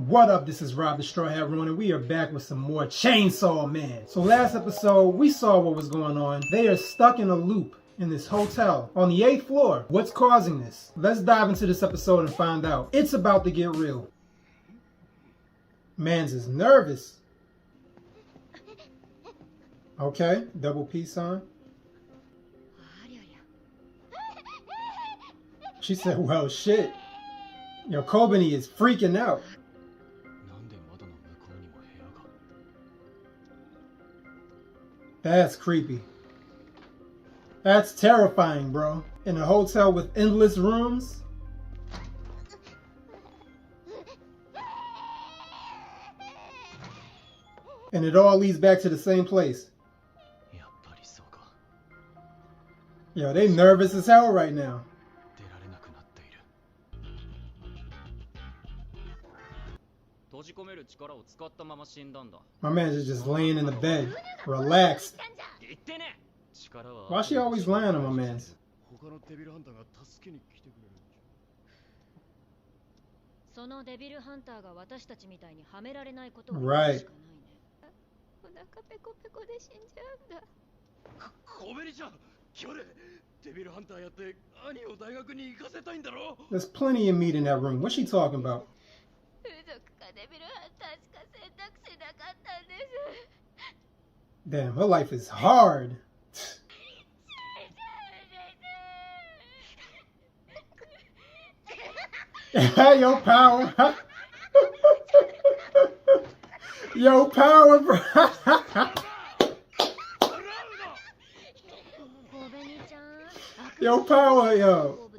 What up, this is Rob the Straw Hat Ruin, and we are back with some more Chainsaw Man. So last episode, we saw what was going on. They are stuck in a loop in this hotel on the 8th floor. What's causing this? Let's dive into this episode and find out. It's about to get real. Mans is nervous. Okay, double peace sign. She said, well, shit. Yo, KOBENI is freaking out. That's creepy. That's terrifying, bro. In a hotel with endless rooms? And it all leads back to the same place. Yo, they nervous as hell right now. My man is just laying in the bed, relaxed. Why is she always lying on my man's? Right. There's plenty of meat in that room. What's she talking about? Damn, her life is hard. Yo, power. Yo, power, bro. Yo, power, yo.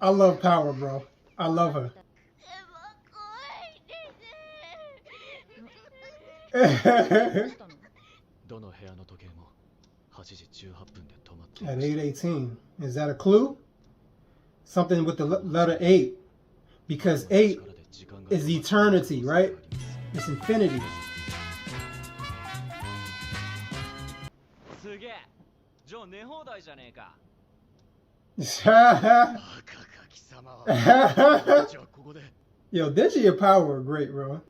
I love power, bro. I love her. At 8:18. Is that a clue? Something with the letter 8. Because 8 is eternity, right? It's infinity. Yo, Denji and Power are great, bro.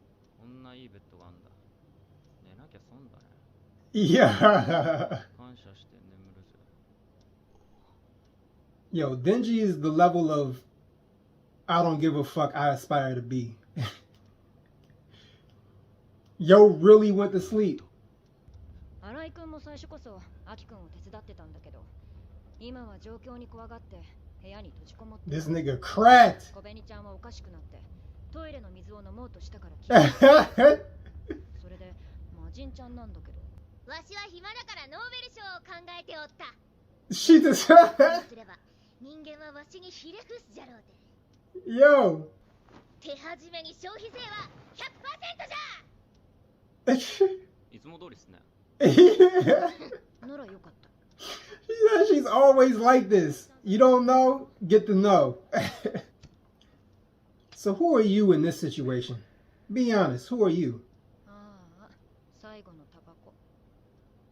Yeah. Yo, Denji is the level of I don't give a fuck I aspire to be. Yo really went to sleep. This nigga cracked. She just Yo. Yeah, she's always like this. You don't know? Get to know. So who are you in this situation? Be honest, who are you?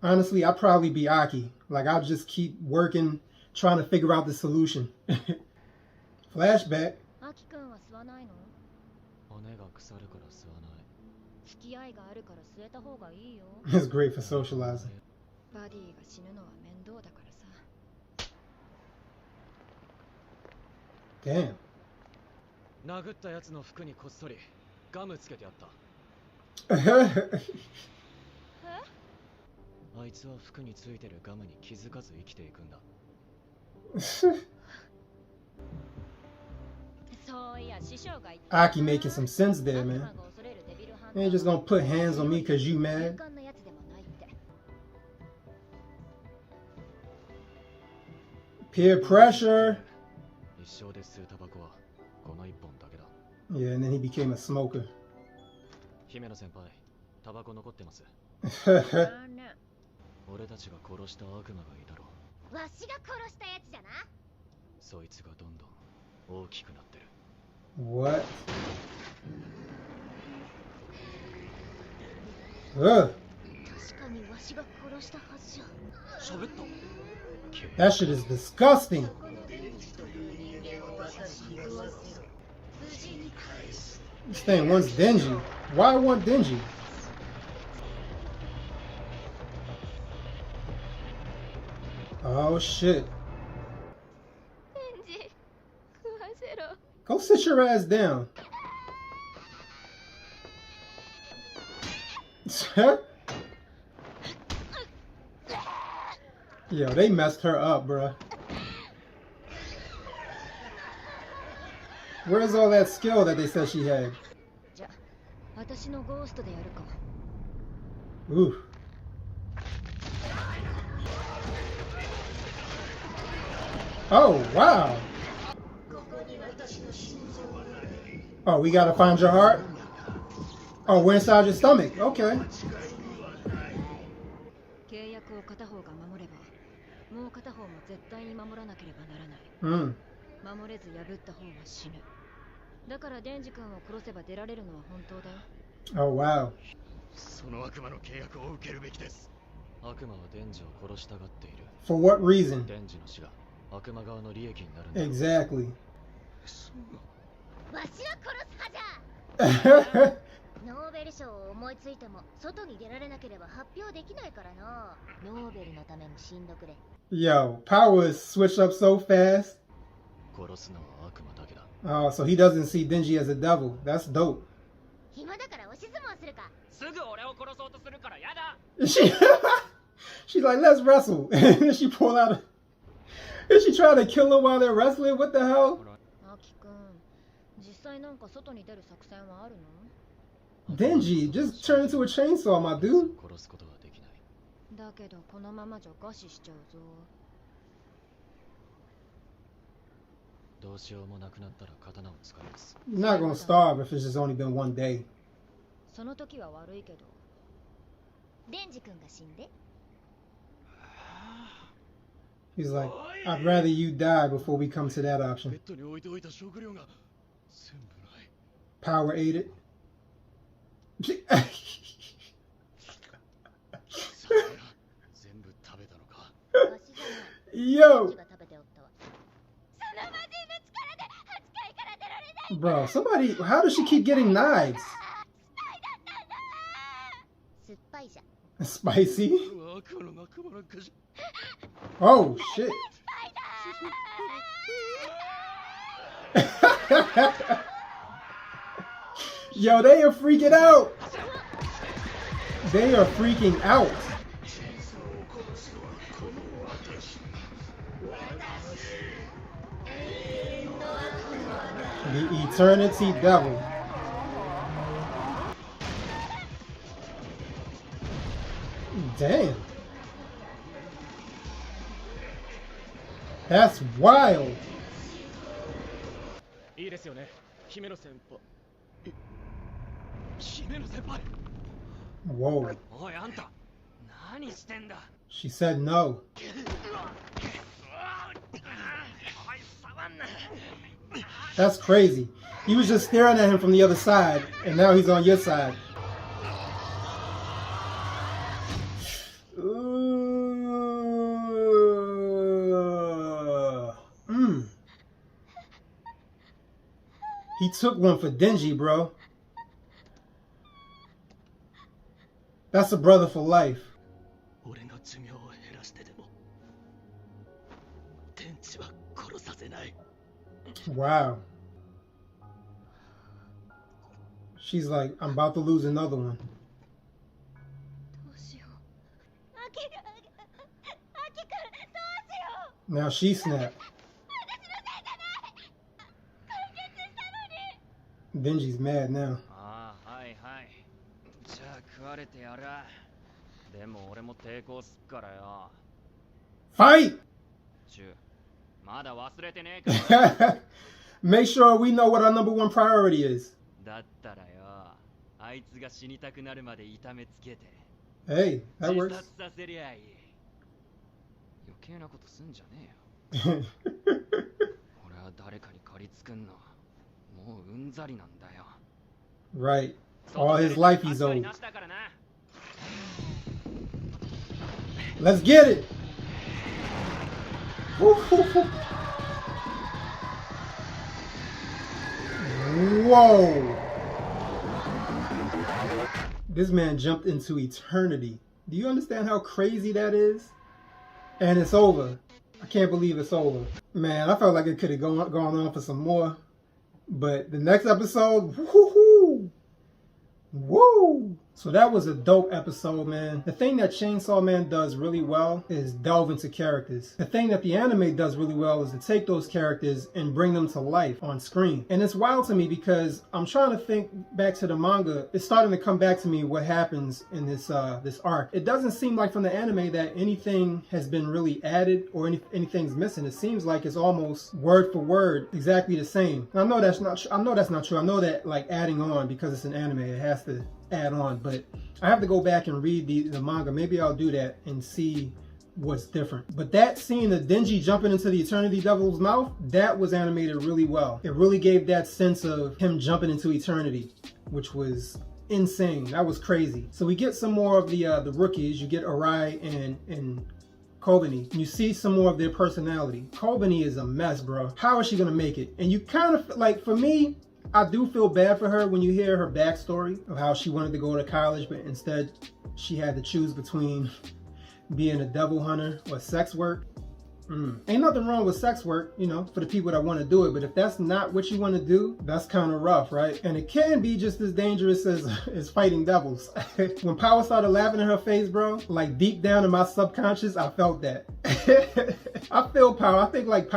Honestly, I'd probably be Aki. Like, I'll just keep working, trying to figure out the solution. Flashback. It's great for socializing. Damn. Aki making some sense there, man. You ain't just gonna put hands on me cause you mad. Peer pressure. Yeah, and then he became a smoker. What? Ugh. That shit is disgusting. This thing wants Denji. Why I want Denji? Oh shit. Go sit your ass down. Yo, they messed her up, bruh. Where's all that skill that they said she had? Ooh. Oh, wow. Oh, we gotta find your heart? Oh, we're inside your stomach. Okay. Hmm. Oh, wow. For what reason? Exactly. Yo, Power is switched up so fast. Oh, so he doesn't see Denji as a devil. That's dope. She's like, let's wrestle. And then she pull out and she try to kill him while they're wrestling. What the hell? Denji, just turn into a chainsaw, my dude. You're not gonna starve if it's just only been one day. He's like, I'd rather you die before we come to that option. Power aided. Yo! Bro, somebody, how does she keep getting knives? Spicy? Oh, shit. Yo, they are freaking out. They are freaking out. The Eternity Devil. Damn. That's wild. Whoa. She said no. That's crazy. He was just staring at him from the other side, and now he's on your side. He took one for Denji, bro. That's a brother for life. Wow. She's like, I'm about to lose another one. Now she snapped. Denji's mad now. Fight! Make sure we know what our number one priority is. Hey, that works. Right. All his life he's owed. Let's get it. Whoa. This man jumped into eternity. Do you understand how crazy that is? And it's over. I can't believe it's over. Man, I felt like it could have gone on for some more. But the next episode, woohoo! Woo! So that was a dope episode, man. The thing that Chainsaw Man does really well is delve into characters. The thing that the anime does really well is to take those characters and bring them to life on screen. And it's wild to me because I'm trying to think back to the manga. It's starting to come back to me what happens in this this arc. It doesn't seem like from the anime that anything has been really added or anything's missing. It seems like it's almost word for word exactly the same. And I know that's not true. I know that like adding on, because it's an anime, it has to add on, but I have to go back and read the manga. Maybe I'll do that and see what's different. But that scene of Denji jumping into the Eternity Devil's mouth, that was animated really well. It really gave that sense of him jumping into eternity, which was insane. That was crazy. So we get some more of the rookies. You get Arai and KOBENI. You see some more of their personality. KOBENI is a mess, bro. How is she gonna make it? And you kind of, like, for me, I do feel bad for her when you hear her backstory of how she wanted to go to college, but instead she had to choose between being a devil hunter or sex work. Ain't nothing wrong with sex work, you know, for the people that want to do it. But if that's not what you want to do, that's kind of rough, right? And it can be just as dangerous as fighting devils. When Power started laughing in her face, bro, like deep down in my subconscious, I felt that. I feel Power. I think like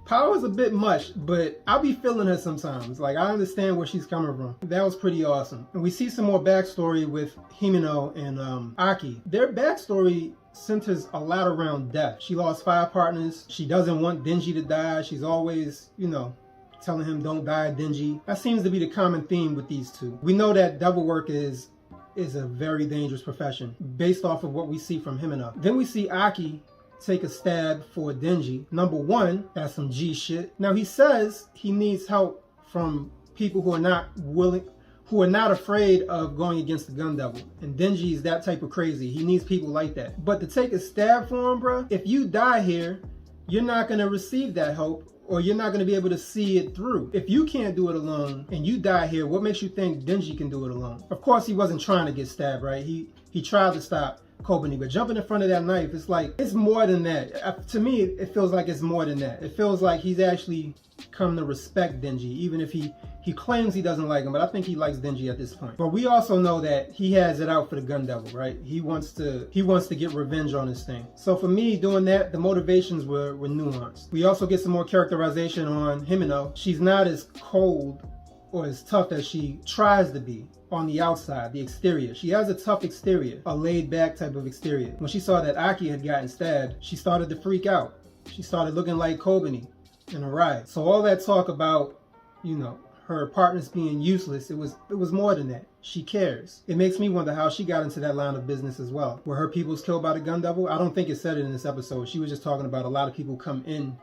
Power's a bit much, but I'll be feeling her sometimes. Like, I understand where she's coming from. That was pretty awesome. And we see some more backstory with Himeno and Aki. Their backstory centers a lot around death. She lost 5 partners. She doesn't want Denji to die. She's always, you know, telling him, don't die, Denji. That seems to be the common theme with these two. We know that devil work is a very dangerous profession based off of what we see from Himeno. Then we see Aki take a stab for Denji. Number one, that's some G shit. Now he says he needs help from people who are not afraid of going against the gun devil. And Denji is that type of crazy. He needs people like that. But to take a stab for him, bro, if you die here, you're not gonna receive that help, or you're not gonna be able to see it through. If you can't do it alone and you die here, what makes you think Denji can do it alone? Of course, he wasn't trying to get stabbed, right? He tried to stop KOBENI, but jumping in front of that knife, it's like, it's more than that. To me, it feels like it's more than that. It feels like he's actually come to respect Denji, even if he claims he doesn't like him, but I think he likes Denji at this point. But we also know that he has it out for the gun devil, right? He wants to get revenge on this thing. So for me, doing that, the motivations were nuanced. We also get some more characterization on Himeno. She's not as cold or as tough as she tries to be on the outside, the exterior. She has a tough exterior, a laid back type of exterior. When she saw that Aki had gotten stabbed, she started to freak out. She started looking like KOBENI in a riot. So all that talk about, you know, her partners being useless, it was more than that. She cares. It makes me wonder how she got into that line of business as well. Were her peoples killed by the gun devil? I don't think it said it in this episode. She was just talking about a lot of people come in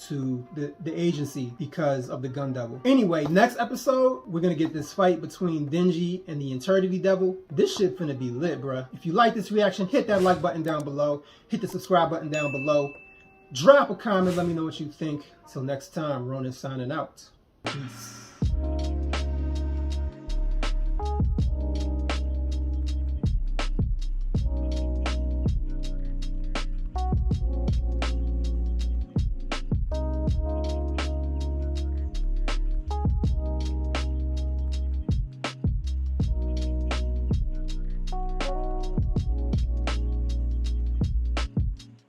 to the agency because of the gun devil. Anyway, next episode, we're gonna get this fight between Denji and the Eternity Devil. This shit finna be lit, bruh. If you like this reaction, hit that like button down below. Hit the subscribe button down below. Drop a comment, let me know what you think. Till next time, Ronin signing out. Peace.